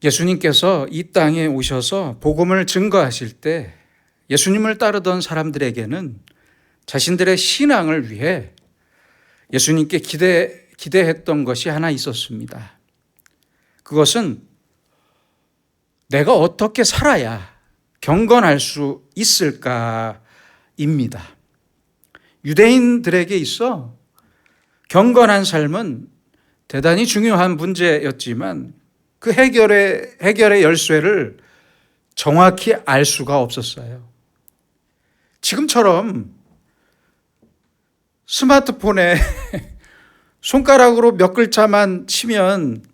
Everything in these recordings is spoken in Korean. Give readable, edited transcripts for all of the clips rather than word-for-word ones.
예수님께서 이 땅에 오셔서 복음을 증거하실 때 예수님을 따르던 사람들에게는 자신들의 신앙을 위해 예수님께 기대했던 것이 하나 있었습니다. 그것은 내가 어떻게 살아야 경건할 수 있을까입니다. 유대인들에게 있어 경건한 삶은 대단히 중요한 문제였지만 그 해결의 열쇠를 정확히 알 수가 없었어요. 지금처럼 스마트폰에 손가락으로 몇 글자만 치면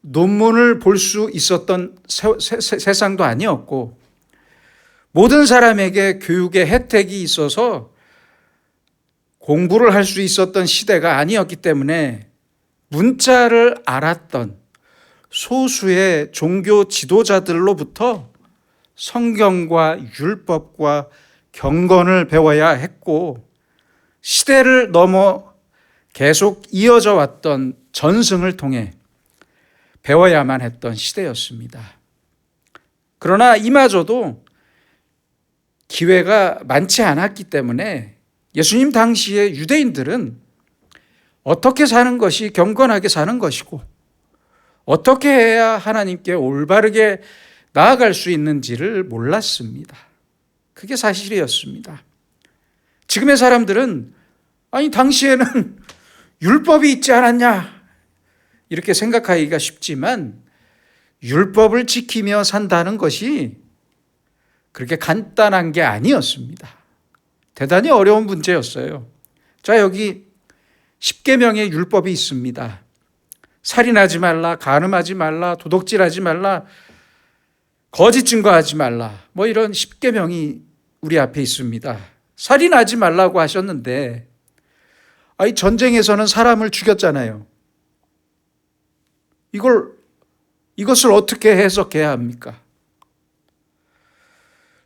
논문을 볼 수 있었던 세상도 아니었고, 모든 사람에게 교육의 혜택이 있어서 공부를 할 수 있었던 시대가 아니었기 때문에 문자를 알았던 소수의 종교 지도자들로부터 성경과 율법과 경건을 배워야 했고, 시대를 넘어 계속 이어져 왔던 전승을 통해 배워야만 했던 시대였습니다. 그러나 이마저도 기회가 많지 않았기 때문에 예수님 당시의 유대인들은 어떻게 사는 것이 경건하게 사는 것이고 어떻게 해야 하나님께 올바르게 나아갈 수 있는지를 몰랐습니다. 그게 사실이었습니다. 지금의 사람들은 아니 당시에는 율법이 있지 않았냐 이렇게 생각하기가 쉽지만 율법을 지키며 산다는 것이 그렇게 간단한 게 아니었습니다. 대단히 어려운 문제였어요. 자, 여기 10계명의 율법이 있습니다. 살인하지 말라, 간음하지 말라, 도둑질하지 말라, 거짓 증거하지 말라, 뭐 이런 10계명이 우리 앞에 있습니다. 살인하지 말라고 하셨는데 전쟁에서는 사람을 죽였잖아요. 이것을 어떻게 해석해야 합니까?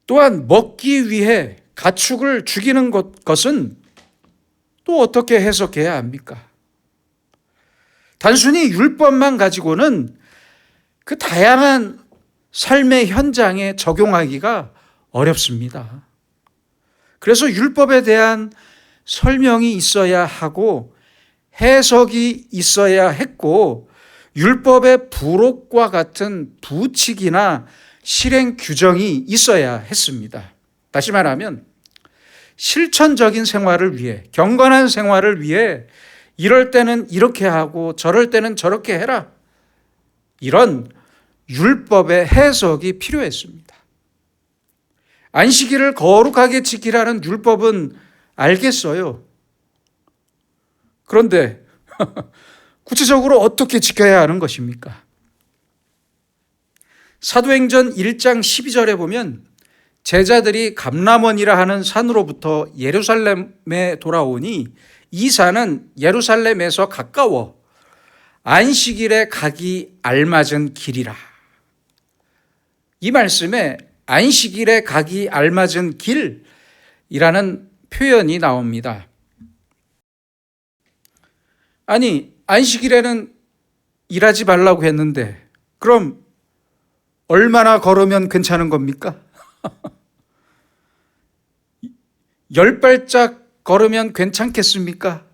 또한 먹기 위해 가축을 죽이는 것은 또 어떻게 해석해야 합니까? 단순히 율법만 가지고는 그 다양한 삶의 현장에 적용하기가 어렵습니다. 그래서 율법에 대한 설명이 있어야 하고 해석이 있어야 했고 율법의 부록과 같은 부칙이나 실행 규정이 있어야 했습니다. 다시 말하면 실천적인 생활을 위해, 경건한 생활을 위해 이럴 때는 이렇게 하고 저럴 때는 저렇게 해라. 이런 율법의 해석이 필요했습니다. 안식일을 거룩하게 지키라는 율법은 알겠어요. 그런데 구체적으로 어떻게 지켜야 하는 것입니까? 사도행전 1장 12절에 보면 제자들이 감람원이라 하는 산으로부터 예루살렘에 돌아오니 이 산은 예루살렘에서 가까워 안식일에 가기 알맞은 길이라. 이 말씀에 안식일에 가기 알맞은 길이라는 표현이 나옵니다. 아니, 안식일에는 일하지 말라고 했는데 그럼 얼마나 걸으면 괜찮은 겁니까? 10발짝 걸으면 괜찮겠습니까?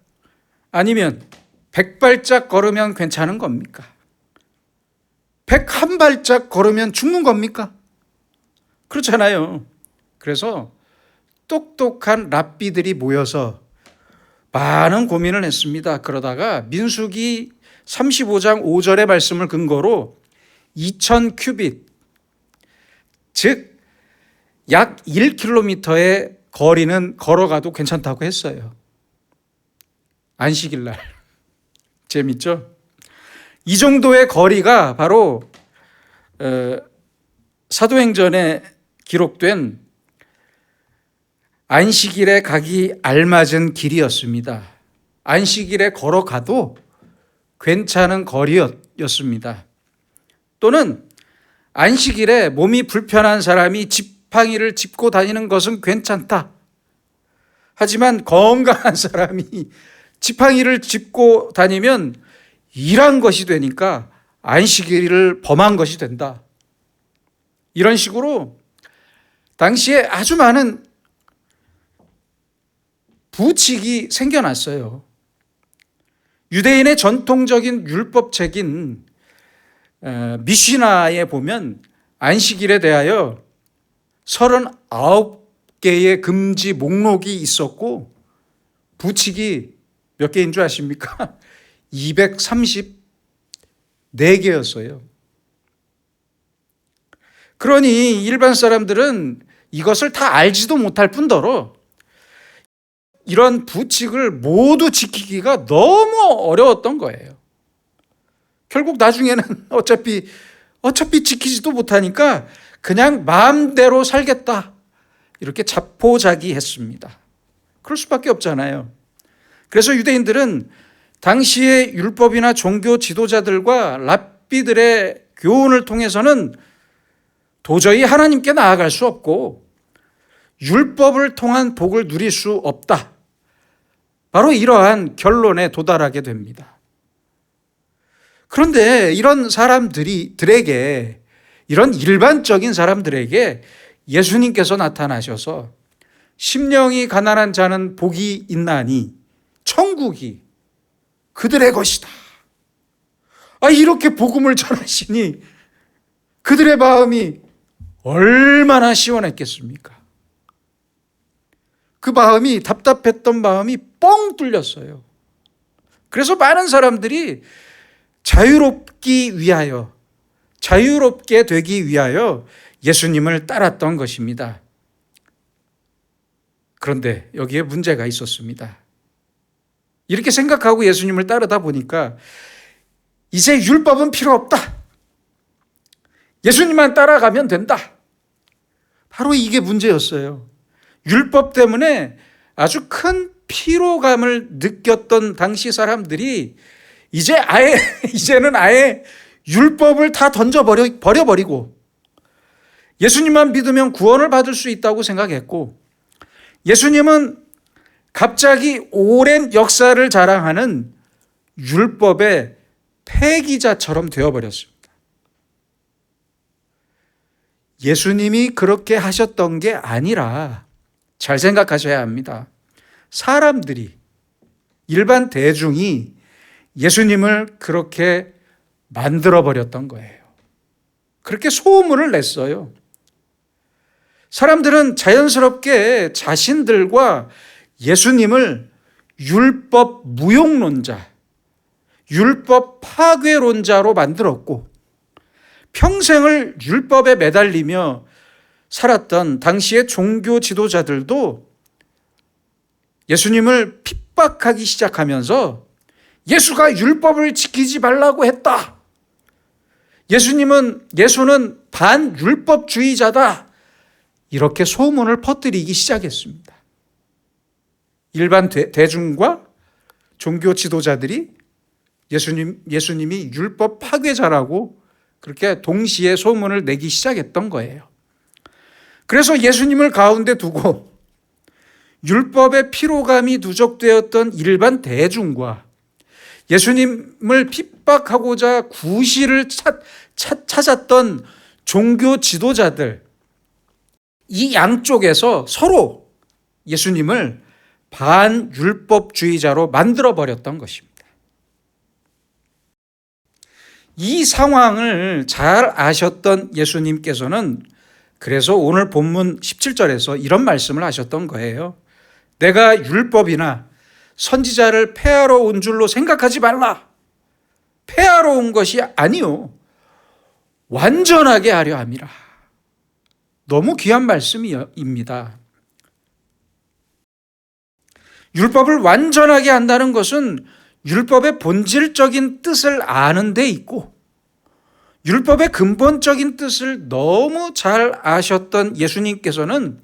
아니면 100발짝 걸으면 괜찮은 겁니까? 101발짝 걸으면 죽는 겁니까? 그렇잖아요. 그래서 똑똑한 랍비들이 모여서 많은 고민을 했습니다. 그러다가 민수기 35장 5절의 말씀을 근거로 2000규빗, 즉 약 1km의 거리는 걸어가도 괜찮다고 했어요. 안식일 날. 재밌죠? 이 정도의 거리가 바로 사도행전에 기록된 안식일에 가기 알맞은 길이었습니다. 안식일에 걸어가도 괜찮은 거리였습니다. 또는 안식일에 몸이 불편한 사람이 지팡이를 짚고 다니는 것은 괜찮다. 하지만 건강한 사람이 지팡이를 짚고 다니면 일한 것이 되니까 안식일을 범한 것이 된다. 이런 식으로 당시에 아주 많은 부칙이 생겨났어요. 유대인의 전통적인 율법책인 미시나에 보면 안식일에 대하여 39개의 금지 목록이 있었고 부칙이 몇 개인 줄 아십니까? 234개였어요. 그러니 일반 사람들은 이것을 다 알지도 못할 뿐더러 이런 부칙을 모두 지키기가 너무 어려웠던 거예요. 결국 나중에는 어차피 지키지도 못하니까 그냥 마음대로 살겠다. 이렇게 자포자기했습니다. 그럴 수밖에 없잖아요. 그래서 유대인들은 당시의 율법이나 종교 지도자들과 랍비들의 교훈을 통해서는 도저히 하나님께 나아갈 수 없고 율법을 통한 복을 누릴 수 없다. 바로 이러한 결론에 도달하게 됩니다. 그런데 이런 사람들에게, 이런 일반적인 사람들에게 예수님께서 나타나셔서 심령이 가난한 자는 복이 있나니 천국이 그들의 것이다. 이렇게 복음을 전하시니 그들의 마음이 얼마나 시원했겠습니까? 그 마음이, 답답했던 마음이 뻥 뚫렸어요. 그래서 많은 사람들이 자유롭게 되기 위하여 예수님을 따랐던 것입니다. 그런데 여기에 문제가 있었습니다. 이렇게 생각하고 예수님을 따르다 보니까 이제 율법은 필요 없다. 예수님만 따라가면 된다. 바로 이게 문제였어요. 율법 때문에 아주 큰 피로감을 느꼈던 당시 사람들이 이제는 아예 율법을 다 버려버리고 예수님만 믿으면 구원을 받을 수 있다고 생각했고, 예수님은 갑자기 오랜 역사를 자랑하는 율법의 폐기자처럼 되어버렸습니다. 예수님이 그렇게 하셨던 게 아니라, 잘 생각하셔야 합니다. 사람들이, 일반 대중이 예수님을 그렇게 만들어버렸던 거예요. 그렇게 소문을 냈어요. 사람들은 자연스럽게 자신들과 예수님을 율법 무용론자, 율법 파괴론자로 만들었고, 평생을 율법에 매달리며 살았던 당시의 종교 지도자들도 예수님을 핍박하기 시작하면서 예수가 율법을 지키지 말라고 했다. 예수는 반율법주의자다. 이렇게 소문을 퍼뜨리기 시작했습니다. 일반 대중과 종교 지도자들이 예수님이 율법 파괴자라고 그렇게 동시에 소문을 내기 시작했던 거예요. 그래서 예수님을 가운데 두고 율법의 피로감이 누적되었던 일반 대중과 예수님을 핍박하고자 구실을 찾았던 종교 지도자들, 이 양쪽에서 서로 예수님을 반율법주의자로 만들어버렸던 것입니다. 이 상황을 잘 아셨던 예수님께서는 그래서 오늘 본문 17절에서 이런 말씀을 하셨던 거예요. 내가 율법이나 선지자를 폐하러 온 줄로 생각하지 말라. 폐하러 온 것이 아니요, 완전하게 하려 함이라. 너무 귀한 말씀입니다. 율법을 완전하게 한다는 것은 율법의 본질적인 뜻을 아는 데 있고, 율법의 근본적인 뜻을 너무 잘 아셨던 예수님께서는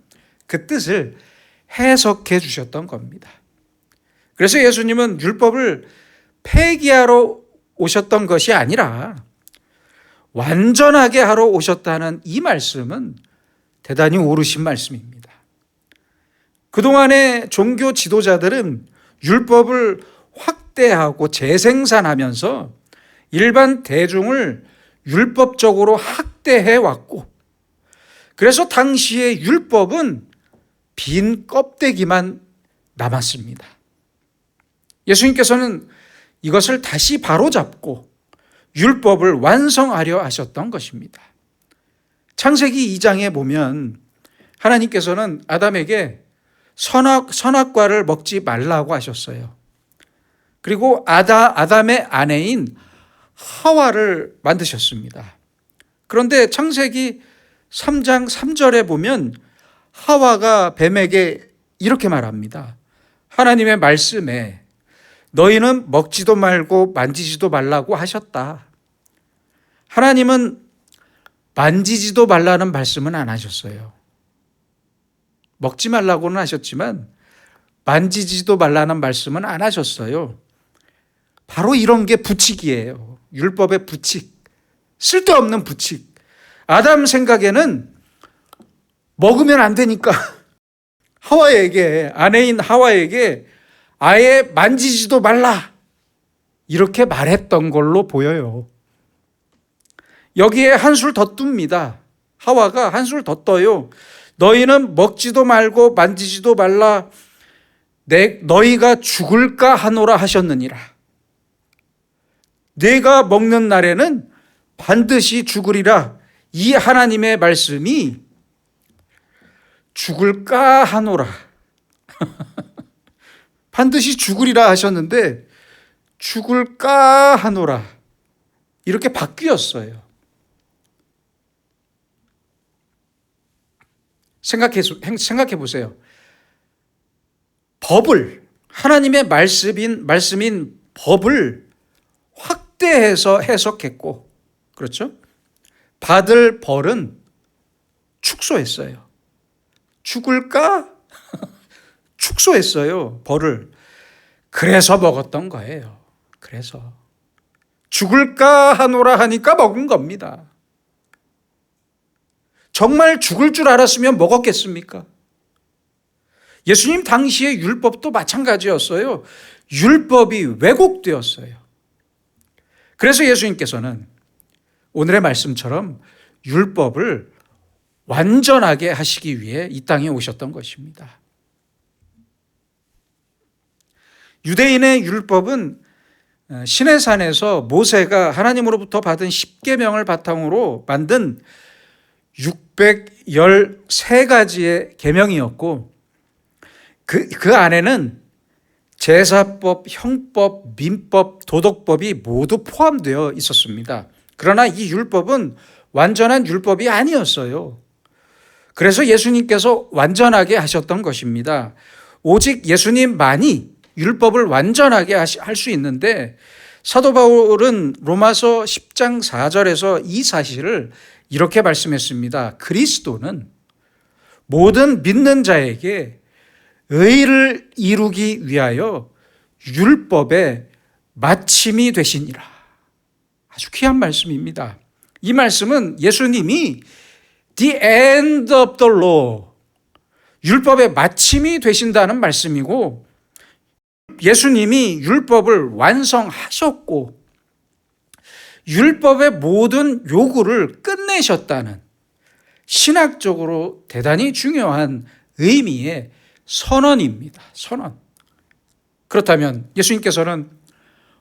그 뜻을 해석해 주셨던 겁니다. 그래서 예수님은 율법을 폐기하러 오셨던 것이 아니라 완전하게 하러 오셨다는 이 말씀은 대단히 옳으신 말씀입니다. 그동안의 종교 지도자들은 율법을 확대하고 재생산하면서 일반 대중을 율법적으로 학대해 왔고, 그래서 당시의 율법은 빈 껍데기만 남았습니다. 예수님께서는 이것을 다시 바로잡고 율법을 완성하려 하셨던 것입니다. 창세기 2장에 보면 하나님께서는 아담에게 선악과를 먹지 말라고 하셨어요. 그리고 아담의 아내인 하와를 만드셨습니다. 그런데 창세기 3장 3절에 보면 하와가 뱀에게 이렇게 말합니다. 하나님의 말씀에 너희는 먹지도 말고 만지지도 말라고 하셨다. 하나님은 만지지도 말라는 말씀은 안 하셨어요. 먹지 말라고는 하셨지만 만지지도 말라는 말씀은 안 하셨어요. 바로 이런 게 부칙이에요. 율법의 부칙. 쓸데없는 부칙. 아담 생각에는 먹으면 안 되니까 아내인 하와에게 아예 만지지도 말라. 이렇게 말했던 걸로 보여요. 여기에 한술 더 뜹니다. 하와가 한술 더 떠요. 너희는 먹지도 말고 만지지도 말라. 너희가 죽을까 하노라 하셨느니라. 내가 먹는 날에는 반드시 죽으리라. 이 하나님의 말씀이 죽을까 하노라. 반드시 죽으리라 하셨는데 죽을까 하노라. 이렇게 바뀌었어요. 생각해 보세요. 하나님의 말씀인 법을 확대해서 해석했고, 그렇죠? 받을 벌은 축소했어요. 죽을까? 축소했어요, 벌을. 그래서 먹었던 거예요. 그래서. 죽을까 하노라 하니까 먹은 겁니다. 정말 죽을 줄 알았으면 먹었겠습니까? 예수님 당시의 율법도 마찬가지였어요. 율법이 왜곡되었어요. 그래서 예수님께서는 오늘의 말씀처럼 율법을 완전하게 하시기 위해 이 땅에 오셨던 것입니다. 유대인의 율법은 시내산에서 모세가 하나님으로부터 받은 십계명을 바탕으로 만든 613가지의 계명이었고, 그 안에는 제사법, 형법, 민법, 도덕법이 모두 포함되어 있었습니다. 그러나 이 율법은 완전한 율법이 아니었어요. 그래서 예수님께서 완전하게 하셨던 것입니다. 오직 예수님만이 율법을 완전하게 할 수 있는데, 사도 바울은 로마서 10장 4절에서 이 사실을 이렇게 말씀했습니다. 그리스도는 모든 믿는 자에게 의를 이루기 위하여 율법의 마침이 되시니라. 아주 귀한 말씀입니다. 이 말씀은 예수님이 the end of the law, 율법의 마침이 되신다는 말씀이고, 예수님이 율법을 완성하셨고 율법의 모든 요구를 끝내셨다는 신학적으로 대단히 중요한 의미의 선언입니다. 선언. 그렇다면 예수님께서는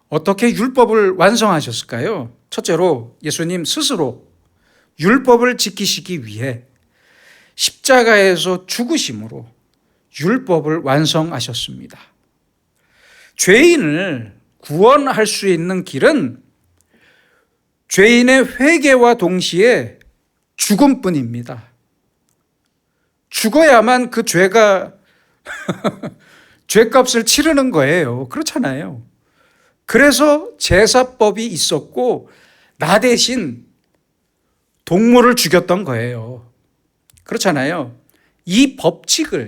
어떻게 율법을 완성하셨을까요? 첫째로 예수님 스스로 율법을 지키시기 위해 십자가에서 죽으심으로 율법을 완성하셨습니다. 죄인을 구원할 수 있는 길은 죄인의 회개와 동시에 죽음뿐입니다. 죽어야만 그 죄가 죄값을 치르는 거예요. 그렇잖아요. 그래서 제사법이 있었고 나 대신 동물을 죽였던 거예요. 그렇잖아요. 이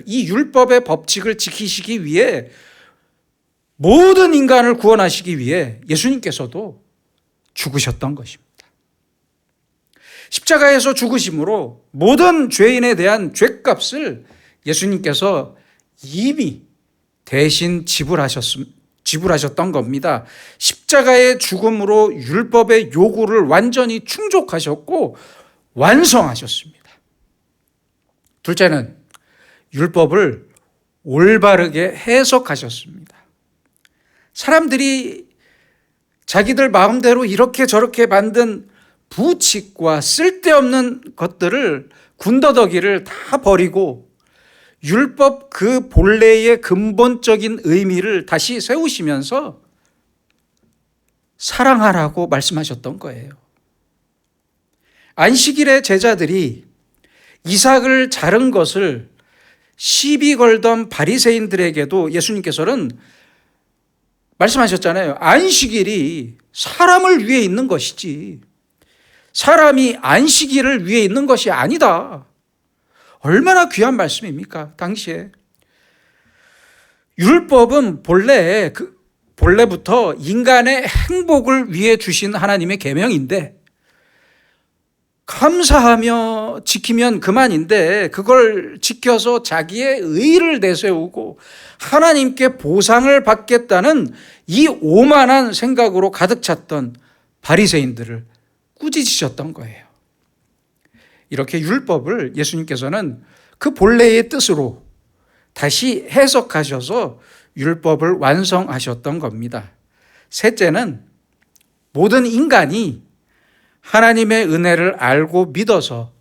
율법의 법칙을 지키시기 위해, 모든 인간을 구원하시기 위해 예수님께서도 죽으셨던 것입니다. 십자가에서 죽으심으로 모든 죄인에 대한 죄값을 예수님께서 이미 대신 지불하셨습니다. 지불하셨던 겁니다. 십자가의 죽음으로 율법의 요구를 완전히 충족하셨고 완성하셨습니다. 둘째는 율법을 올바르게 해석하셨습니다. 사람들이 자기들 마음대로 이렇게 저렇게 만든 부칙과 쓸데없는 것들을 군더더기를 다 버리고 율법 그 본래의 근본적인 의미를 다시 세우시면서 사랑하라고 말씀하셨던 거예요. 안식일에 제자들이 이삭을 자른 것을 시비 걸던 바리새인들에게도 예수님께서는 말씀하셨잖아요. 안식일이 사람을 위해 있는 것이지 사람이 안식일을 위해 있는 것이 아니다. 얼마나 귀한 말씀입니까? 당시에. 율법은 본래부터 인간의 행복을 위해 주신 하나님의 계명인데 감사하며 지키면 그만인데 그걸 지켜서 자기의 의의를 내세우고 하나님께 보상을 받겠다는 이 오만한 생각으로 가득 찼던 바리새인들을 꾸짖으셨던 거예요. 이렇게 율법을 예수님께서는 그 본래의 뜻으로 다시 해석하셔서 율법을 완성하셨던 겁니다. 셋째는 모든 인간이 하나님의 은혜를 알고 믿어서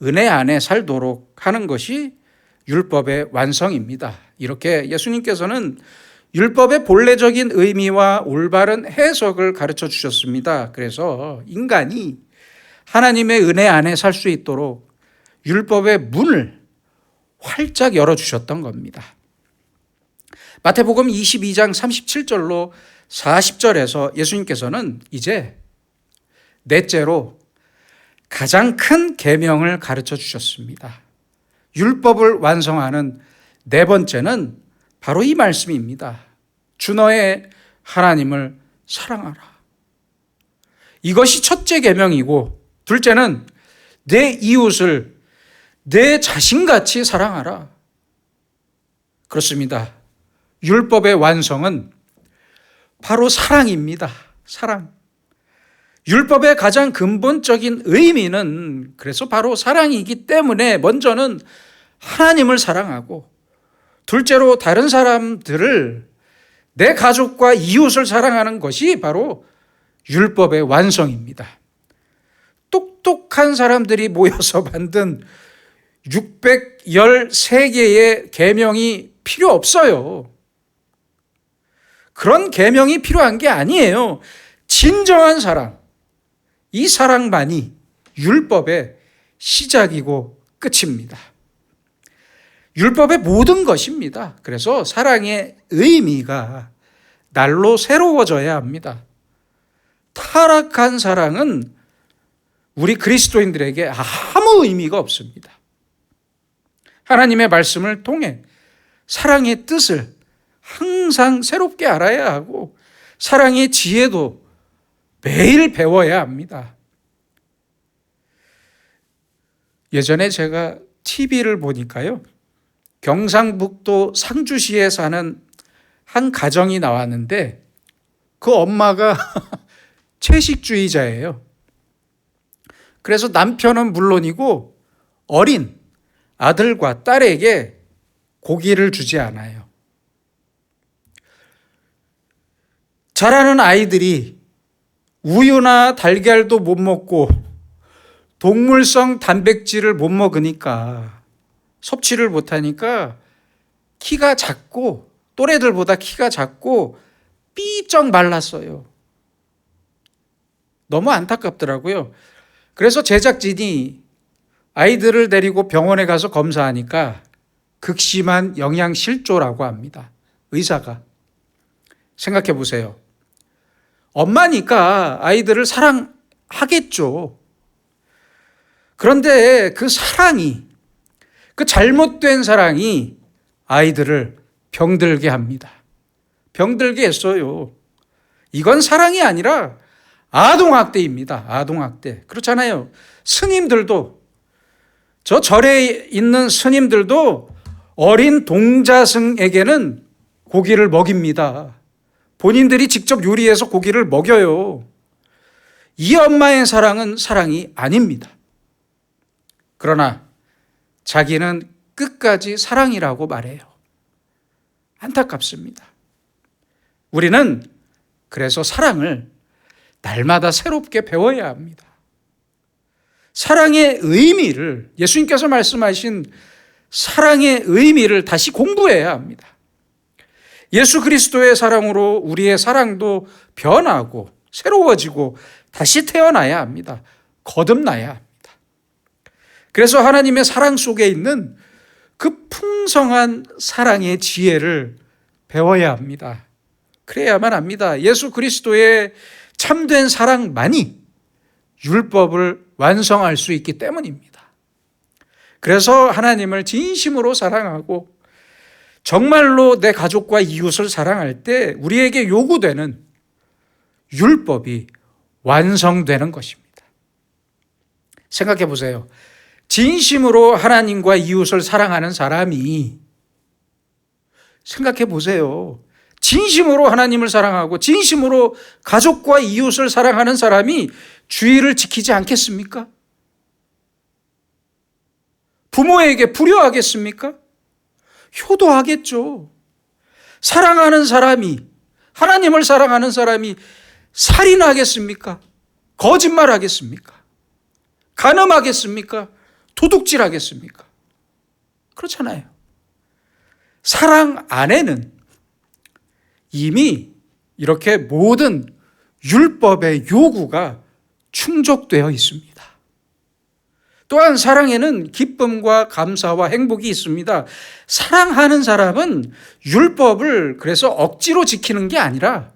은혜 안에 살도록 하는 것이 율법의 완성입니다. 이렇게 예수님께서는 율법의 본래적인 의미와 올바른 해석을 가르쳐 주셨습니다. 그래서 인간이 하나님의 은혜 안에 살 수 있도록 율법의 문을 활짝 열어주셨던 겁니다. 마태복음 22장 37절로 40절에서 예수님께서는 이제 넷째로 가장 큰 계명을 가르쳐 주셨습니다. 율법을 완성하는 네 번째는 바로 이 말씀입니다. 주 너의 하나님을 사랑하라. 이것이 첫째 계명이고 둘째는 내 이웃을 내 자신같이 사랑하라. 그렇습니다. 율법의 완성은 바로 사랑입니다. 사랑. 율법의 가장 근본적인 의미는 그래서 바로 사랑이기 때문에 먼저는 하나님을 사랑하고 둘째로 다른 사람들을 내 가족과 이웃을 사랑하는 것이 바로 율법의 완성입니다. 똑똑한 사람들이 모여서 만든 613개의 계명이 필요 없어요. 그런 계명이 필요한 게 아니에요. 진정한 사랑. 이 사랑만이 율법의 시작이고 끝입니다. 율법의 모든 것입니다. 그래서 사랑의 의미가 날로 새로워져야 합니다. 타락한 사랑은 우리 그리스도인들에게 아무 의미가 없습니다. 하나님의 말씀을 통해 사랑의 뜻을 항상 새롭게 알아야 하고 사랑의 지혜도 매일 배워야 합니다. 예전에 제가 TV를 보니까요. 경상북도 상주시에 사는 한 가정이 나왔는데 그 엄마가 채식주의자예요. 그래서 남편은 물론이고 어린 아들과 딸에게 고기를 주지 않아요. 자라는 아이들이 우유나 달걀도 못 먹고 동물성 단백질을 못 먹으니까 섭취를 못하니까 키가 작고 또래들보다 키가 작고 삐쩍 말랐어요. 너무 안타깝더라고요. 그래서 제작진이 아이들을 데리고 병원에 가서 검사하니까 극심한 영양실조라고 합니다. 의사가. 생각해 보세요. 엄마니까 아이들을 사랑하겠죠. 그런데 그 사랑이, 그 잘못된 사랑이 아이들을 병들게 합니다. 병들게 했어요. 이건 사랑이 아니라 아동학대입니다. 아동학대. 그렇잖아요. 스님들도, 저 절에 있는 스님들도 어린 동자승에게는 고기를 먹입니다. 본인들이 직접 요리해서 고기를 먹여요. 이 엄마의 사랑은 사랑이 아닙니다. 그러나 자기는 끝까지 사랑이라고 말해요. 안타깝습니다. 우리는 그래서 사랑을 날마다 새롭게 배워야 합니다. 사랑의 의미를, 예수님께서 말씀하신 사랑의 의미를 다시 공부해야 합니다. 예수 그리스도의 사랑으로 우리의 사랑도 변하고 새로워지고 다시 태어나야 합니다. 거듭나야 합니다. 그래서 하나님의 사랑 속에 있는 그 풍성한 사랑의 지혜를 배워야 합니다. 그래야만 합니다. 예수 그리스도의 참된 사랑만이 율법을 완성할 수 있기 때문입니다. 그래서 하나님을 진심으로 사랑하고 정말로 내 가족과 이웃을 사랑할 때 우리에게 요구되는 율법이 완성되는 것입니다. 생각해 보세요. 진심으로 하나님과 이웃을 사랑하는 사람이, 생각해 보세요. 진심으로 하나님을 사랑하고 진심으로 가족과 이웃을 사랑하는 사람이 주의를 지키지 않겠습니까? 부모에게 불효하겠습니까? 효도하겠죠. 사랑하는 사람이, 하나님을 사랑하는 사람이 살인하겠습니까? 거짓말하겠습니까? 간음하겠습니까? 도둑질하겠습니까? 그렇잖아요. 사랑 안에는 이미 이렇게 모든 율법의 요구가 충족되어 있습니다. 또한 사랑에는 기쁨과 감사와 행복이 있습니다. 사랑하는 사람은 율법을 그래서 억지로 지키는 게 아니라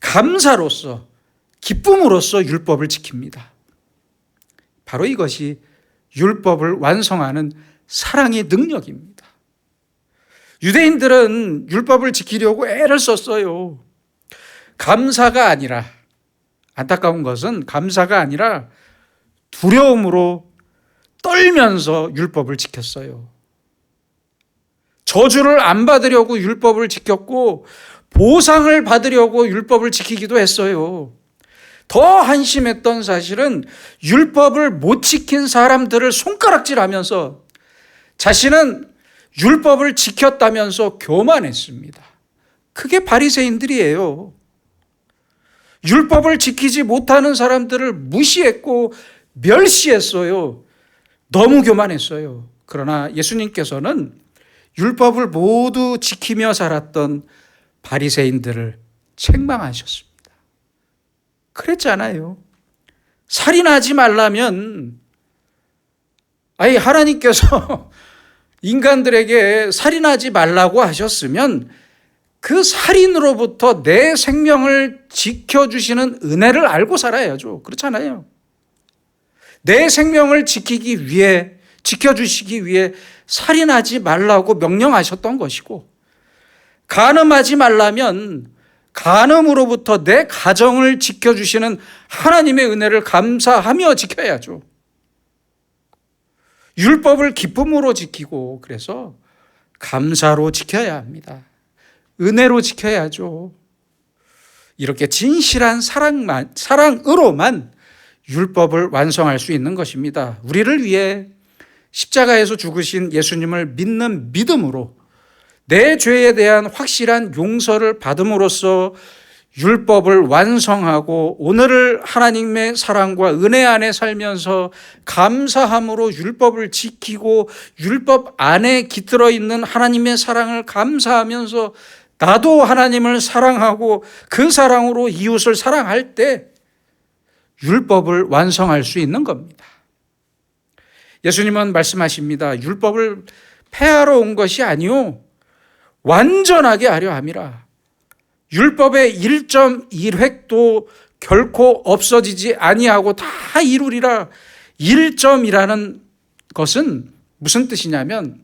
감사로서, 기쁨으로써 율법을 지킵니다. 바로 이것이 율법을 완성하는 사랑의 능력입니다. 유대인들은 율법을 지키려고 애를 썼어요. 감사가 아니라, 안타까운 것은 감사가 아니라 두려움으로 떨면서 율법을 지켰어요. 저주를 안 받으려고 율법을 지켰고 보상을 받으려고 율법을 지키기도 했어요. 더 한심했던 사실은 율법을 못 지킨 사람들을 손가락질하면서 자신은 율법을 지켰다면서 교만했습니다. 그게 바리새인들이에요. 율법을 지키지 못하는 사람들을 무시했고 멸시했어요. 너무 교만했어요. 그러나 예수님께서는 율법을 모두 지키며 살았던 바리새인들을 책망하셨습니다. 그랬잖아요. 살인하지 말라면, 아니 하나님께서 인간들에게 살인하지 말라고 하셨으면 그 살인으로부터 내 생명을 지켜주시는 은혜를 알고 살아야죠. 그렇잖아요. 내 생명을 지키기 위해, 지켜주시기 위해 살인하지 말라고 명령하셨던 것이고, 간음하지 말라면 간음으로부터 내 가정을 지켜주시는 하나님의 은혜를 감사하며 지켜야죠. 율법을 기쁨으로 지키고 그래서 감사로 지켜야 합니다. 은혜로 지켜야죠. 이렇게 진실한 사랑으로만 율법을 완성할 수 있는 것입니다. 우리를 위해 십자가에서 죽으신 예수님을 믿는 믿음으로 내 죄에 대한 확실한 용서를 받음으로써 율법을 완성하고 오늘을 하나님의 사랑과 은혜 안에 살면서 감사함으로 율법을 지키고 율법 안에 깃들어 있는 하나님의 사랑을 감사하면서 나도 하나님을 사랑하고 그 사랑으로 이웃을 사랑할 때 율법을 완성할 수 있는 겁니다. 예수님은 말씀하십니다. 율법을 폐하러 온 것이 아니요 완전하게 하려 함이라. 율법의 1.1획도 결코 없어지지 아니하고 다 이루리라. 1점이라는 것은 무슨 뜻이냐면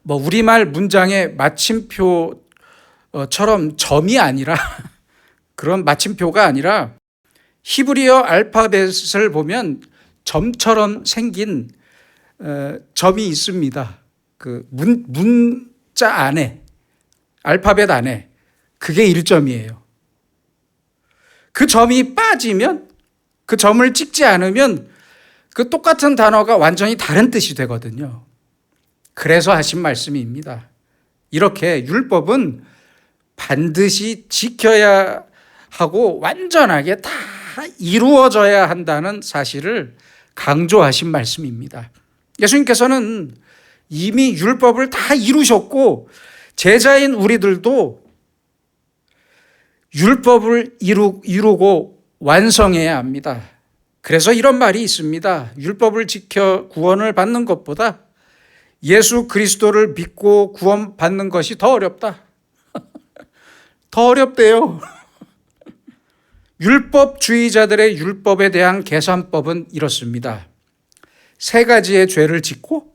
우리말 문장의 마침표처럼 점이 아니라 그런 마침표가 아니라 히브리어 알파벳을 보면 점처럼 생긴 점이 있습니다. 그 문자 안에, 알파벳 안에 그게 1점이에요. 그 점이 빠지면, 그 점을 찍지 않으면 그 똑같은 단어가 완전히 다른 뜻이 되거든요. 그래서 하신 말씀입니다. 이렇게 율법은 반드시 지켜야 하고 완전하게 다 이루어져야 한다는 사실을 강조하신 말씀입니다. 예수님께서는 이미 율법을 다 이루셨고 제자인 우리들도 율법을 이루고 완성해야 합니다. 그래서 이런 말이 있습니다. 율법을 지켜 구원을 받는 것보다 예수 그리스도를 믿고 구원받는 것이 더 어렵다. 더 어렵대요. 율법주의자들의 율법에 대한 계산법은 이렇습니다. 3가지의 죄를 짓고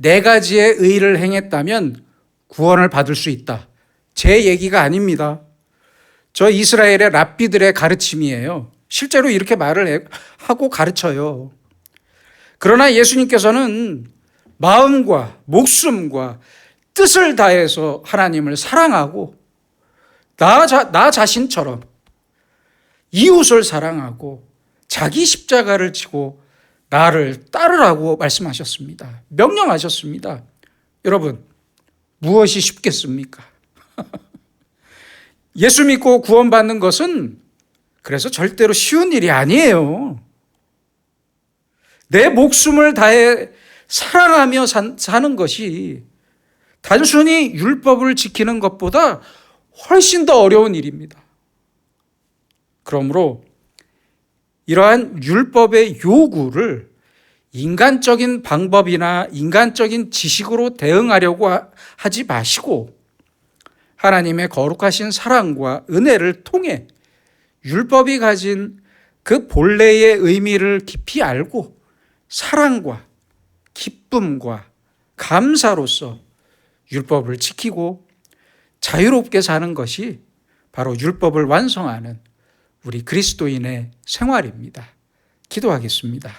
4가지의 의를 행했다면 구원을 받을 수 있다. 제 얘기가 아닙니다. 저 이스라엘의 랍비들의 가르침이에요. 실제로 이렇게 말을 하고 가르쳐요. 그러나 예수님께서는 마음과 목숨과 뜻을 다해서 하나님을 사랑하고 나 자신처럼 이웃을 사랑하고 자기 십자가를 지고 나를 따르라고 말씀하셨습니다. 명령하셨습니다. 여러분, 무엇이 쉽겠습니까? 예수 믿고 구원받는 것은 그래서 절대로 쉬운 일이 아니에요. 내 목숨을 다해 사랑하며 사는 것이 단순히 율법을 지키는 것보다 훨씬 더 어려운 일입니다. 그러므로 이러한 율법의 요구를 인간적인 방법이나 인간적인 지식으로 대응하려고 하지 마시고 하나님의 거룩하신 사랑과 은혜를 통해 율법이 가진 그 본래의 의미를 깊이 알고 사랑과 기쁨과 감사로서 율법을 지키고 자유롭게 사는 것이 바로 율법을 완성하는 우리 그리스도인의 생활입니다. 기도하겠습니다.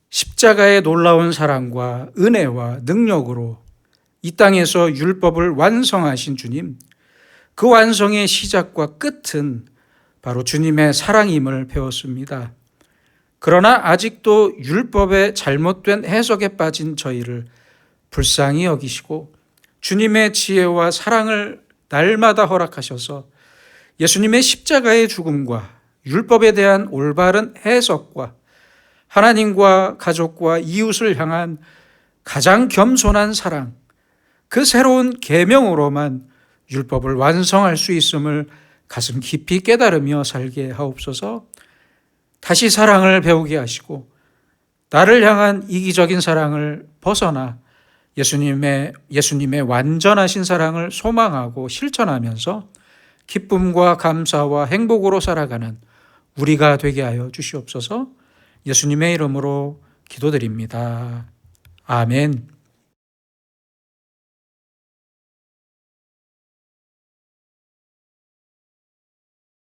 십자가의 놀라운 사랑과 은혜와 능력으로 이 땅에서 율법을 완성하신 주님, 그 완성의 시작과 끝은 바로 주님의 사랑임을 배웠습니다. 그러나 아직도 율법의 잘못된 해석에 빠진 저희를 불쌍히 여기시고 주님의 지혜와 사랑을 날마다 허락하셔서 예수님의 십자가의 죽음과 율법에 대한 올바른 해석과 하나님과 가족과 이웃을 향한 가장 겸손한 사랑, 그 새로운 계명으로만 율법을 완성할 수 있음을 가슴 깊이 깨달으며 살게 하옵소서. 다시 사랑을 배우게 하시고 나를 향한 이기적인 사랑을 벗어나 예수님의 완전하신 사랑을 소망하고 실천하면서 기쁨과 감사와 행복으로 살아가는 우리가 되게 하여 주시옵소서. 예수님의 이름으로 기도드립니다. 아멘.